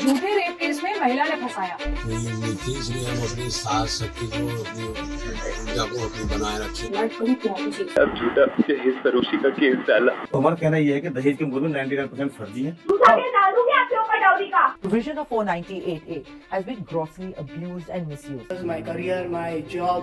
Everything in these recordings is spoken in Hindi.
झूठे रेप केस में महिला ने फंसाया। इसलिए हम अपनी सास शक्ति को अपनी ऊर्जा को अपनी बनाए रखें। अब झूठा दहेज फरोशी का केस डाला। हमारा कहना यह है कि दहेज के मुकदमे 99% फर्जी है। Provision of 498A has been grossly abused and misused. My career, my job,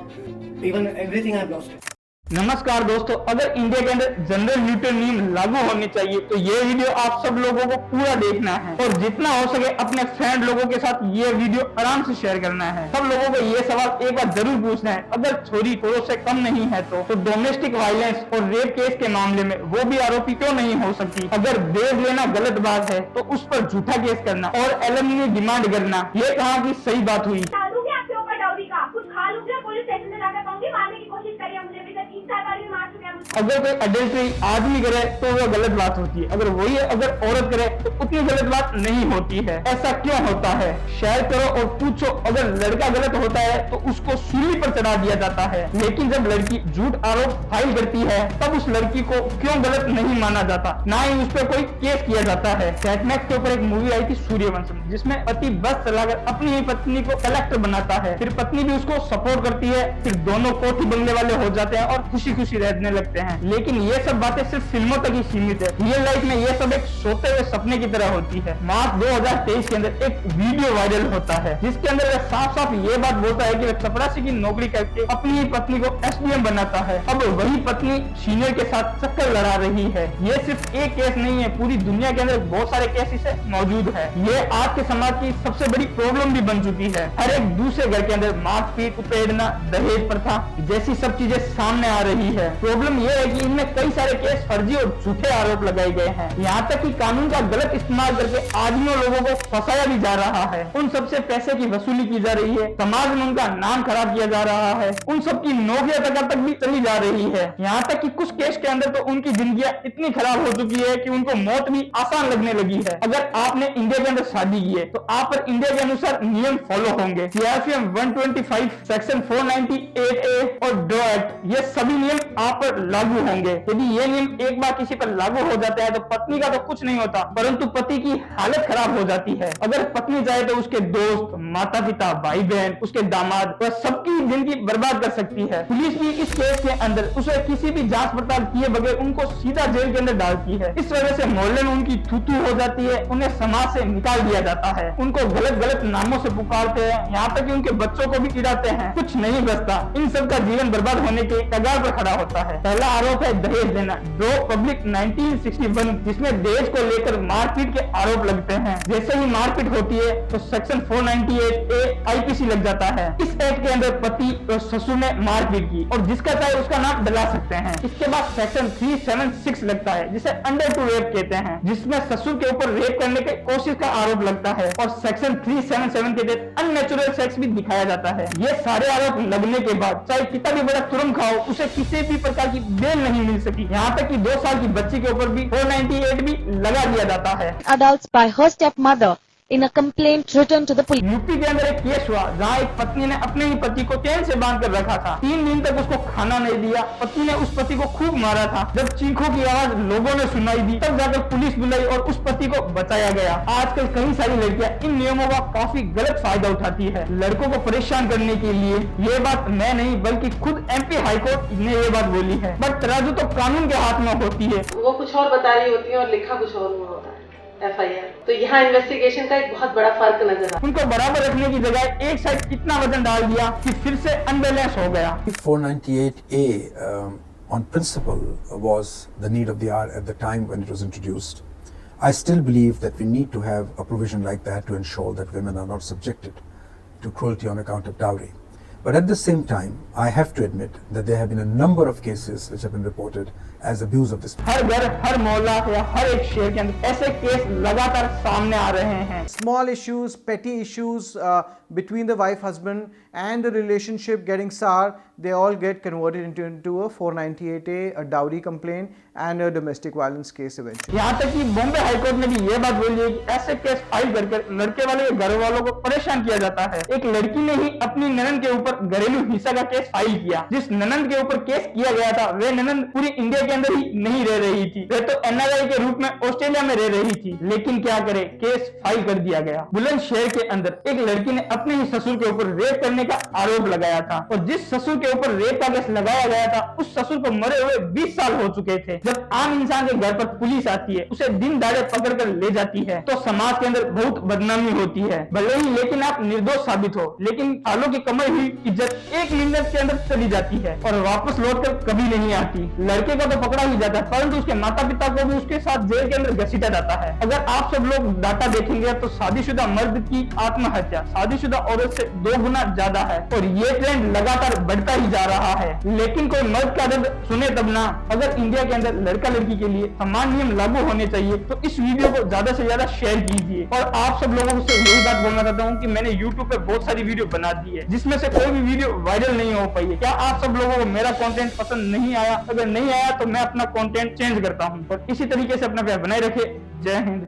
even everything I've lost. नमस्कार दोस्तों, अगर इंडिया के अंदर जनरल न्यूटन नियम लागू होने चाहिए तो ये वीडियो आप सब लोगों को पूरा देखना है और जितना हो सके अपने फ्रेंड लोगों के साथ ये वीडियो आराम से शेयर करना है। सब लोगों को ये सवाल एक बार जरूर पूछना है, अगर छोरी थोड़ों से कम नहीं है तो डोमेस्टिक वायलेंस और रेप केस के मामले में वो भी आरोपी क्यों नहीं हो सकती? अगर दहेज लेना गलत बात है तो उस पर झूठा केस करना और एलिमनी डिमांड करना ये कहाँ की सही बात हुई? अगर कोई अडल्ट्री आदमी करे तो वो गलत बात होती है, अगर वही अगर औरत करे तो उतनी गलत बात नहीं होती है। ऐसा क्यों होता है? शेयर करो और पूछो। अगर लड़का गलत होता है तो उसको सूली पर चढ़ा दिया जाता है, लेकिन जब लड़की झूठ आरोप फाइल करती है तब उस लड़की को क्यों गलत नहीं माना जाता, ना ही उस पर कोई केस किया जाता है। सेटमैक्स के ऊपर एक मूवी आई थी सूर्यवंशम, जिसमें पति बस चलाकर अपनी ही पत्नी को कलेक्टर बनाता है, फिर पत्नी भी उसको सपोर्ट करती है, फिर दोनों कोठी बंगले वाले हो जाते हैं और खुशी खुशी रहने लगते हैं। लेकिन ये सब बातें सिर्फ फिल्मों तक ही सीमित है। रियल लाइफ में ये सब एक सोते हुए सपने की तरह होती है। मार्च 2023 के अंदर एक वीडियो वायरल होता है जिसके अंदर वह साफ साफ ये बात बोलता है कि वह चपरासी की नौकरी करके अपनी ही पत्नी को एसडीएम बनाता है। अब वही पत्नी सीनियर के साथ चक्कर लड़ा रही है। ये सिर्फ एक केस नहीं है, पूरी दुनिया के अंदर बहुत सारे केस इसे मौजूद है। ये आज के समाज की सबसे बड़ी प्रॉब्लम भी बन चुकी है। हर एक दूसरे घर के अंदर मारपीट, उपेड़ना, दहेज प्रथा जैसी सब चीजें सामने आ रही है। प्रॉब्लम ये है कि इनमें कई सारे केस फर्जी और झूठे आरोप लगाए गए हैं। यहाँ तक कि कानून का गलत इस्तेमाल करके आदमियों लोगों को फंसाया भी जा रहा है। उन सबसे पैसे की वसूली की जा रही है, समाज में उनका नाम खराब किया जा रहा है, उन सबकी नौकरियां तक भी चली जा रही है। यहाँ तक कि कुछ केस के अंदर तो उनकी जिंदगियां इतनी खराब हो चुकी है कि उनको मौत भी आसान लगने लगी है। अगर आपने इंडिया के अंदर शादी की है तो आप पर इंडिया के अनुसार नियम फॉलो होंगे। सीआरपीएफ 125, सेक्शन 498A और डॉ एक्ट, ये सभी नियम आप पर लागू होंगे। यदि ये नियम एक बार किसी पर लागू हो जाता है तो पत्नी का तो कुछ नहीं होता, परंतु पति की हालत खराब हो जाती है। अगर पत्नी चाहे तो उसके दोस्त, माता पिता, भाई बहन, उसके दामाद, वह सबकी जिंदगी बर्बाद कर सकती है। पुलिस भी इस केस के अंदर उसे किसी भी जांच पड़ताल किए बगैर उनको सीधा जेल के अंदर डालती है। इस वजह से मोहल्ले में उनकी थू-थू हो जाती है, उन्हें समाज से निकाल दिया जाता है, उनको गलत गलत नामों से पुकारते हैं, यहाँ तक कि उनके बच्चों को भी चिढ़ाते हैं। कुछ नहीं बचता, इन सब का जीवन बर्बाद होने के कगार पर खड़ा होता है। पहला आरोप है दहेज देना, डॉ पब्लिक 1961, जिसमें दहेज को लेकर मारपीट के आरोप लगते हैं। जैसे ही मारपीट होती है तो सेक्शन 498A आईपीसी लग जाता है। इस एक्ट के अंदर पति और ससुर ने मारपीट की और जिसका चाहे उसका नाम डला सकते हैं। इसके बाद सेक्शन 376 लगता है, जिसे अंडर टू रेप कहते हैं, जिसमें ससुर के ऊपर रेप करने की कोशिश का आरोप लगता है और सेक्शन 377 के तहत अननेचुरल सेक्स भी दिखाया जाता है। ये सारे आरोप लगने के बाद चाहे कितना भी बड़ा तुरंत खाओ, उसे किसी भी प्रकार की बेल नहीं मिल सकी। यहाँ तक कि 2 साल की बच्ची के ऊपर भी 498 भी लगा दिया जाता है। Adults by her stepmother in a complaint written to the police. UP के अंदर एक केस हुआ जहाँ एक पत्नी ने अपने ही पति को चैन से बांध कर रखा था। 3 दिन तक उसको खाना नहीं दिया। पति ने उस पति को खूब मारा था। जब चीखों की आवाज लोगों ने सुनाई दी तब जाकर पुलिस बुलाई और उस पति को बचाया गया। आजकल कई सारी लड़कियां इन नियमों का काफी गलत फायदा उठाती है, लड़कों को परेशान करने के लिए। ये बात मैं नहीं बल्कि खुद MP हाईकोर्ट ने ये बात बोली है। बट तराजू तो कानून के हाथ में होती है। वो कुछ और बता रही होती है और लिखा कुछ और हुआ होता है FIR। तो यहाँ इन्वेस्टिगेशन का एक बहुत बड़ा फर्क नजर आता है। उनको बराबर रखने की जगह एक साइड इतना वजन डाल दिया कि फिर से अनबैलेंस हो गया। 498A on principle was the need of the hour at the time when it was introduced. I still believe that we need to have a provision like that to ensure that women are not subjected to cruelty on account of dowry. But at the same time, I have to admit that there have been a number of cases which have been reported as abuse of this. हर घर, हर मोहल्ला या हर एक शहर के अंदर ऐसे केस लगातार सामने आ रहे हैं। Small issues, petty issues between the wife husband and the relationship getting sour, they all get converted into a 498A, a dowry complaint and a domestic violence case eventually. यहाँ तक कि बॉम्बे हाईकोर्ट ने भी ये बात बोली है कि ऐसे केस फाइल करके लड़के वाले के घर वालों को परेशान किया जाता है। एक लड़की ने ही अपनी ननद के ऊपर घरेलू हिंसा का केस फाइल किया। जिस ननद के ऊपर केस किया गया था वे ननद पूरी इंडिया के अंदर ही नहीं रह रही थी, वह तो NRI के रूप में ऑस्ट्रेलिया में रह रही थी। लेकिन क्या करे, केस फाइल कर दिया गया। बुलंदशहर के अंदर एक लड़की ने अपने ही ससुर के ऊपर रेप करने का आरोप लगाया था और जिस ससुर के ऊपर रेप का केस लगाया गया था उस ससुर को मरे हुए 20 साल हो चुके थे। जब आम इंसान के घर पर पुलिस आती है, उसे दिन दहाड़े पकड़ कर ले जाती है तो समाज के अंदर बहुत बदनामी होती है। भले ही लेकिन आप निर्दोष साबित हो, लेकिन सालों की कमाई हुई इज्जत 1 मिनट के अंदर चली जाती है और वापस लौट कर कभी नहीं आती। लड़के को तो पकड़ा ही जाता है परंतु उसके माता पिता को भी उसके साथ जेल के अंदर घसीटा जाता है। अगर आप सब लोग डाटा देखेंगे तो शादीशुदा मर्द की आत्महत्या शादीशुदा औरत से 2 गुना ज्यादा है और ये ट्रेंड लगातार बढ़ता ही जा रहा है। लेकिन कोई मर्द का दर्द सुने तब ना। अगर इंडिया के अंदर लड़का लड़की के लिए समान नियम लागू होने चाहिए तो इस वीडियो को ज्यादा से ज्यादा शेयर कीजिए। और आप सब लोगों से यही बात बोलना चाहता हूँ कि मैंने YouTube पे बहुत सारी वीडियो बना दी है जिसमें से कोई भी वीडियो वायरल नहीं हो पाई है। क्या आप सब लोगों को मेरा कंटेंट पसंद नहीं आया? अगर नहीं आया तो मैं अपना कंटेंट चेंज करता हूँ और इसी तरीके से अपना प्यार बनाए रखे। जय हिंद।